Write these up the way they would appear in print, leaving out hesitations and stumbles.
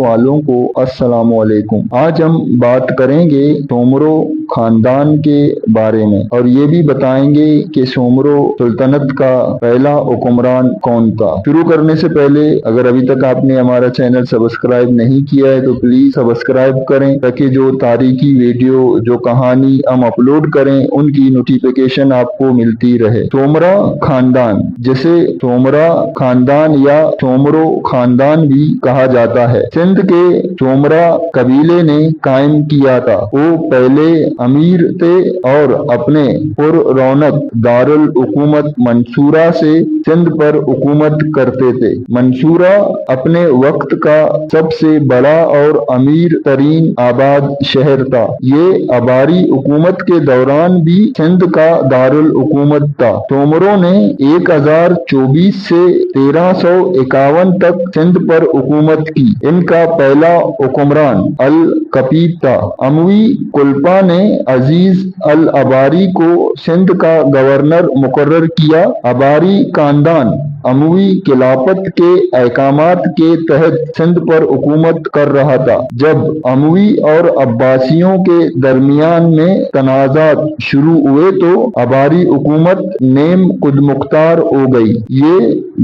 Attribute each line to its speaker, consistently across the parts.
Speaker 1: والوں کو السلام علیکم۔ آج ہم بات کریں گے سومرو خاندان کے بارے میں اور یہ بھی بتائیں گے کہ سومرو سلطنت کا پہلا حکمران کون تھا۔ شروع کرنے سے پہلے اگر ابھی تک آپ نے ہمارا چینل سبسکرائب نہیں کیا ہے تو پلیز سبسکرائب کریں تاکہ جو تاریخی ویڈیو جو کہانی ہم اپلوڈ کریں ان کی نوٹیفیکیشن آپ کو ملتی رہے۔ سومرا خاندان، جسے سومرا خاندان یا سومرو خاندان بھی کہا جاتا ہے، سندھ کے سومرا قبیلے نے قائم کیا تھا۔ وہ پہلے امیر تھے اور اپنے پر رونق دارالحکومت منصورہ سے سندھ پر حکومت کرتے تھے۔ منصورہ اپنے وقت کا سب سے بڑا اور امیر ترین آباد شہر تھا۔ یہ آباری حکومت کے دوران بھی سندھ کا دارالحکومت تھا۔ سومروں نے 1024 سے 1351 تک سندھ پر حکومت کی۔ ان کا پہلا حکمران القپیب تھا۔ اموی خلفاء نے عزیز العباری کو سندھ کا گورنر مقرر کیا۔ عباری خاندان اموی خلافت کے احکامات کے تحت سندھ پر حکومت کر رہا تھا۔ جب اموی اور عباسیوں کے درمیان میں تنازعات شروع ہوئے تو عباری حکومت نیم خود مختار ہو گئی۔ یہ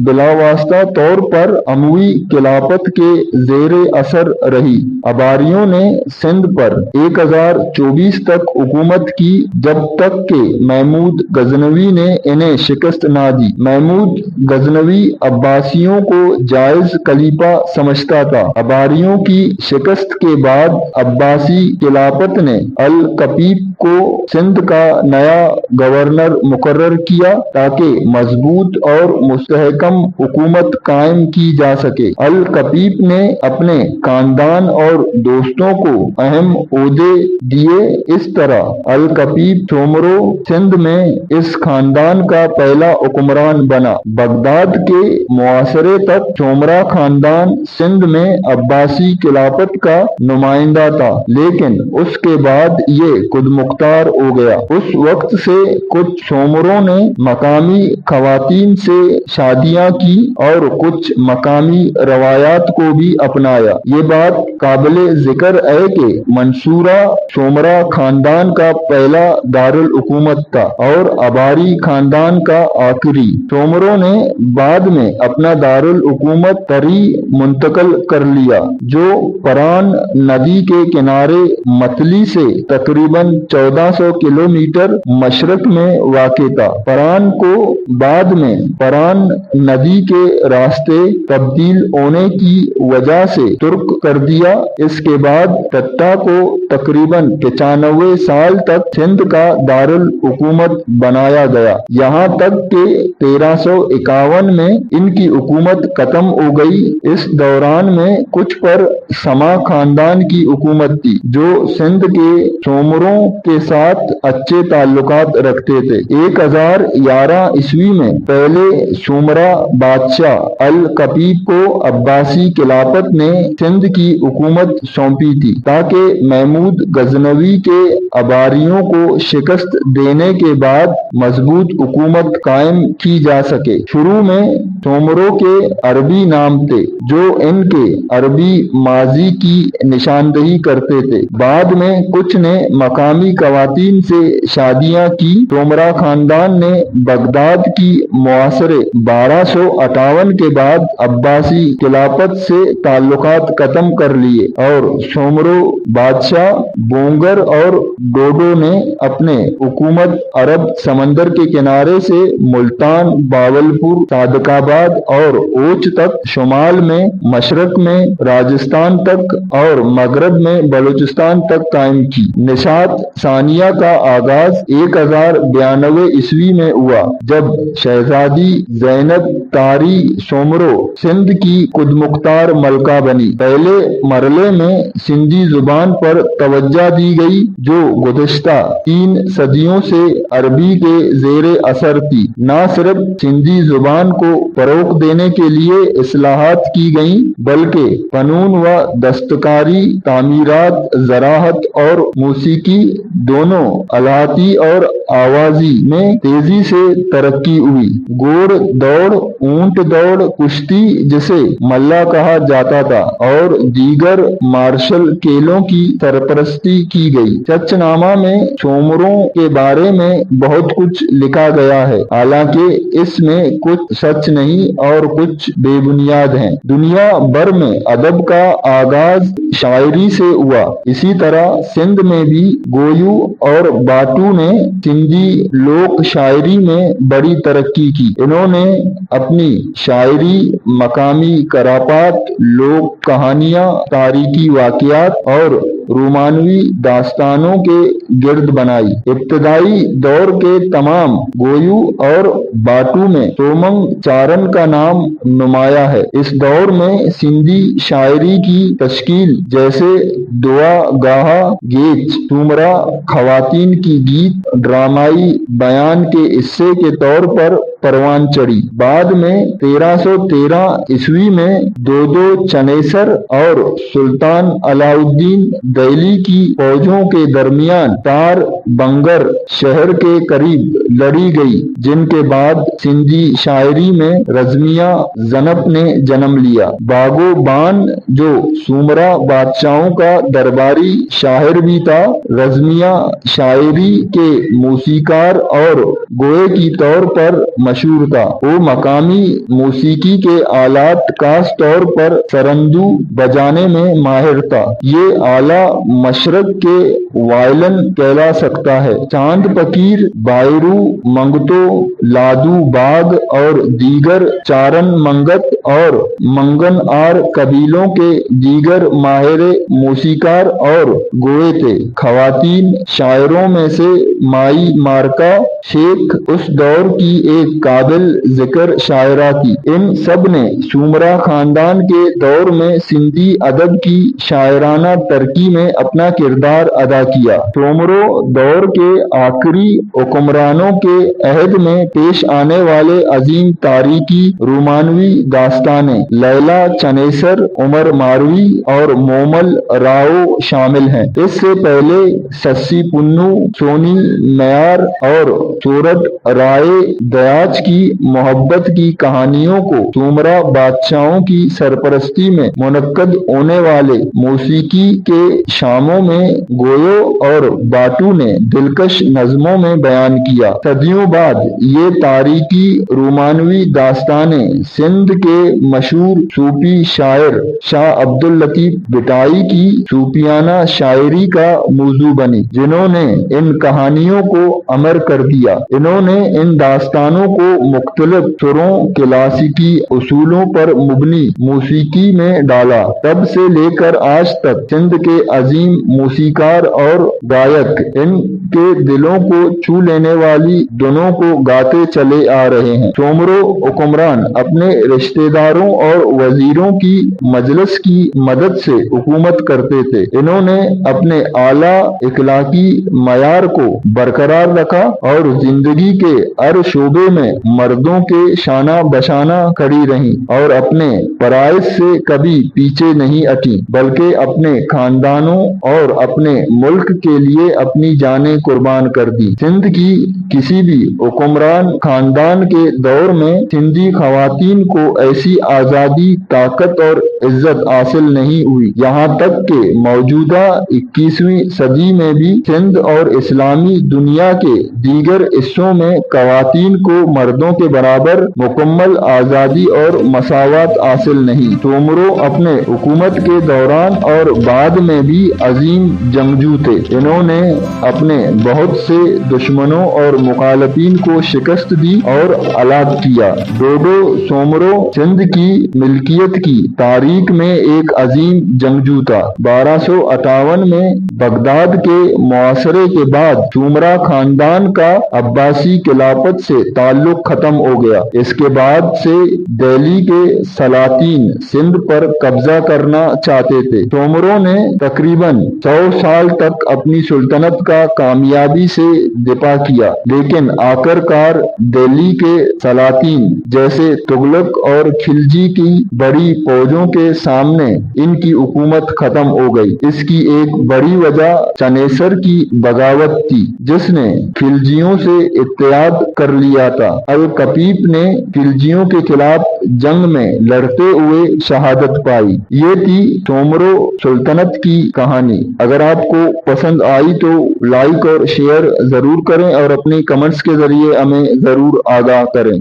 Speaker 1: بلاواسطہ طور پر اموی خلافت کے زیر اثر رہی۔ عباریوں نے سندھ پر 1024 تک حکومت کی جب تک کہ محمود غزنوی نے انہیں شکست نہ دی۔ محمود غزنوی عباسیوں کو جائز خلیفہ سمجھتا تھا۔ عباریوں کی شکست کے بعد عباسی خلافت نے القپیب کو سندھ کا نیا گورنر مقرر کیا تاکہ مضبوط اور مستحکم حکومت قائم کی جا سکے۔ القپیب نے اپنے خاندان اور دوستوں کو اہم عہدے دیے۔ اس طرح القپیب سومرو سندھ میں اس خاندان کا پہلا حکمران بنا۔ بغداد کے محاصرے تک سومرا خاندان سندھ میں عباسی خلافت کا نمائندہ تھا، لیکن اس کے بعد یہ خود مختار ہو گیا۔ اس وقت سے کچھ سومروں نے مقامی خواتین سے شادیاں کی اور کچھ مقامی روایات کو بھی اپنایا۔ یہ بات قابل ذکر ہے کہ منصورہ سومرا خاندان کا پہلا دارالحکومت تھا اور عباری خاندان کا آخری۔ سومروں نے بعد میں اپنا دارالحکومت تری منتقل کر لیا، جو پران ندی کے کنارے متھلی سے تقریباً 1400 کلومیٹر مشرق میں واقع تھا۔ پران کو بعد میں پران ندی کے راستے تبدیل ہونے کی وجہ سے ترک کر دیا۔ اس کے بعد ٹٹا کو تقریباً 95 سال تک سندھ کا دارالحکومت بنایا گیا، یہاں تک کہ 1351 میں ان کی حکومت ختم ہو گئی۔ اس دوران میں کچھ پر سما خاندان کی حکومت تھی، جو سندھ کے سومروں کے ساتھ اچھے تعلقات رکھتے تھے۔ 1011 عیسوی میں پہلے سومرا بادشاہ القپیب کو عباسی خلافت نے سندھ کی حکومت سونپی تھی تاکہ محمود غزنوی کے عباریوں کو شکست دینے کے بعد مضبوط حکومت قائم کی جا سکے۔ شروع میں سومروں کے عربی نام تھے جو ان کے عربی ماضی کی نشاندہی کرتے تھے۔ بعد میں کچھ نے مقامی خواتین سے شادیاں کی۔ سومرا خاندان نے بغداد کی محاصرے 1258 کے بعد عباسی خلافت سے تعلقات ختم کر لیے اور سومرو بادشاہ بونگر اور ڈوڈو نے اپنے حکومت عرب سمندر کے کنارے سے ملتان، باولپور، صادق آباد اور اوچھ تک، شمال میں مشرق میں راجستھان تک اور مغرب میں بلوچستان تک قائم کی۔ نشاط ثانیہ کا آغاز 1092 عیسوی میں ہوا جب شہزادی زینب طاری سومرو سندھ کی خود مختار ملکہ بنی۔ پہلے مرحلے میں سندھی زبان پر توجہ دی گئی جو گزشتہ 3 صدیوں سے عربی کے زیر اثر تھی۔ نہ صرف سندھی زبان کو فروغ دینے کے لیے اصلاحات کی گئیں بلکہ فنون و دستکاری، تعمیرات، زراعت اور موسیقی दोनों अलाती और आवाजी में तेजी से तरक्की हुई। घोड़ दौड़, ऊंट दौड़, कुश्ती जिसे मल्ला कहा जाता था, और दीगर मार्शल खेलों की सरपरस्ती की गई। चचनामा में सोमरों के बारे में बहुत कुछ लिखा गया है, हालांकि इसमें कुछ सच नहीं और कुछ बेबुनियाद हैं। दुनिया भर में अदब का आगाज शायरी से हुआ। इसी तरह सिंध में भी गोयू और बाटू ने सिंधी लोक शायरी में बड़ी तरक्की की। इन्होंने अपनी शायरी मकामी करापात, लोक कहानियां, तारीखी वाकयात और रोमानवी दास्तानों के गिर्द बनाई। इब्तदाई दौर के तमाम गोयू और बाटू में सोमंग चारण का नाम नुमाया है। इस दौर में सिंधी शायरी की तश्कील जैसे दुआ गाहा, गेच, सुमरा, खवातीन की गीत, ड्रामाई बयान के हिस्से के तौर पर परवान चढ़ी। बाद में 1313 ईस्वी में दो चनेसर और सुल्तान अलाउद्दीन दिल्ली की फौजों के दरमियान तार बंगर शहर के करीब लड़ी गई, जिनके बाद सिंधी शायरी में रज़मिया ज़नब ने जन्म लिया। बागो बान, जो सुमरा बादशाहों का दरबारी शायर भी था, रज़मिया शायरी के मौसीकार और गोए की तौर पर मशहूर था। वो मकामी मौसीकी के आलात, खास तौर पर सरंदू बजाने में माहिर था। ये आला मशरक के वायलन कहला सकता है। चांद फकीर, बायरू, मंगतो, लादू बाग और दीगर चारण मंगत और मंगन आर कबीलों के दीगर माहिर मौसीकार और गोए थे। खवातीन शायरों में से माई मारका शेख उस दौर की एक काबिल जिक्र शायरा थी। इन सब ने सुमरा खानदान के दौर में सिंधी अदब की शायराना तरक्की में अपना किरदार अदा किया। सोमरो दौर के आखिरी हुक्मरानों के अहद में पेश आने वाले अजीम तारीखी रोमानवी दास्तानें लैला चनेसर, उमर मारवी और मोमल राव शामिल हैं। इससे पहले सस्सी पुन्नू, सोनी मयार और सूरत राय दयाज की मोहब्बत की कहानियों को सुमरा बादशाहों की सरपरस्ती में मुनक्कद होने वाले मौसीकी के शामों में गोयो और बाटू ने दिलकश नज़मों में बयान किया। सदियों बाद ये तारीखी रोमानवी दास्तानें सिंध के मशहूर सूफी शायर शाह अब्दुल लतीफ बिटाई की सूफियाना शायरी का मौजू बनी, जिन्होंने इन कहानियों को अमर कर दिया। इन्होंने इन दास्तानों को मुख्तलिफ सुरों, क्लासिकी उसूलों पर मुबनी मौसीकी में डाला। तब से लेकर आज तक सिंध के अजीम मौसीकार और गायक इनके दिलों को छू लेने वाली धुनों को गाते चले आ रहे हैं। सोमरो हुक्मरान अपने रिश्तेदारों और वजीरों की मजलिस की मदद से हुकूमत करते थे। इन्होंने अपने आला इखलाकी मयार को बरकरार रखा और जिंदगी के हर शोबे में मर्दों के शाना बशाना खड़ी रहीं और अपने फराइज से कभी पीछे नहीं हटी, बल्कि अपने खानदानों और अपने मुल्क के लिए अपनी जानें कुर्बान कर दी। सिंध की किसी भी हुक्मरान खानदान के दौर में सिंधी खवातीन को ऐसी आजादी, ताकत और इज्जत हासिल नहीं हुई। यहाँ तक के मौजूदा 21वीं सदी में भी सिंध और इस्लामी दुनिया के दीगर हिस्सों में खवातीन को मर्दों के बराबर मुकम्मल आजादी और मसावत हासिल नहीं। सोमरो अपने हुकूमत के दौरान और बाद में भी अजीम जंगजू थे। इन्होंने अपने बहुत से दुश्मनों और मुखालफीन को शिकस्त दी और हलाक किया। डोडो सोमरो सिंध की मिल्कियत की तारीख में एक अजीम जंगजू था। 1258 में बगदाद के मुआसरे के बाद सुमरा खानदान का अब्बासी खिलाफत से ताल्लुक खत्म हो गया। इसके बाद से दिल्ली के सलातीन सिंध पर कब्जा करना चाहते थे। सोमरों ने तकरीबन 100 साल तक अपनी सुल्तनत का कामयाबी से दिफा किया, लेकिन आखिरकार दिल्ली के सलातीन जैसे तुगलक और खिलजी की बड़ी फौजों के सामने इनकी हुकूमत खत्म हो गई। इसकी एक बड़ी वजह चनेसर की बगावत थी, जिसने खिलजियों से इत्तेहाद कर लिया था। अल कपीप ने खिलजियों के खिलाफ जंग में लड़ते हुए शहादत पाई। ये थी तोमरो सुल्तनत की कहानी। अगर आपको पसंद आई तो लाइक और शेयर जरूर करें और अपनी कमेंट्स के जरिए हमें जरूर आगाह करें।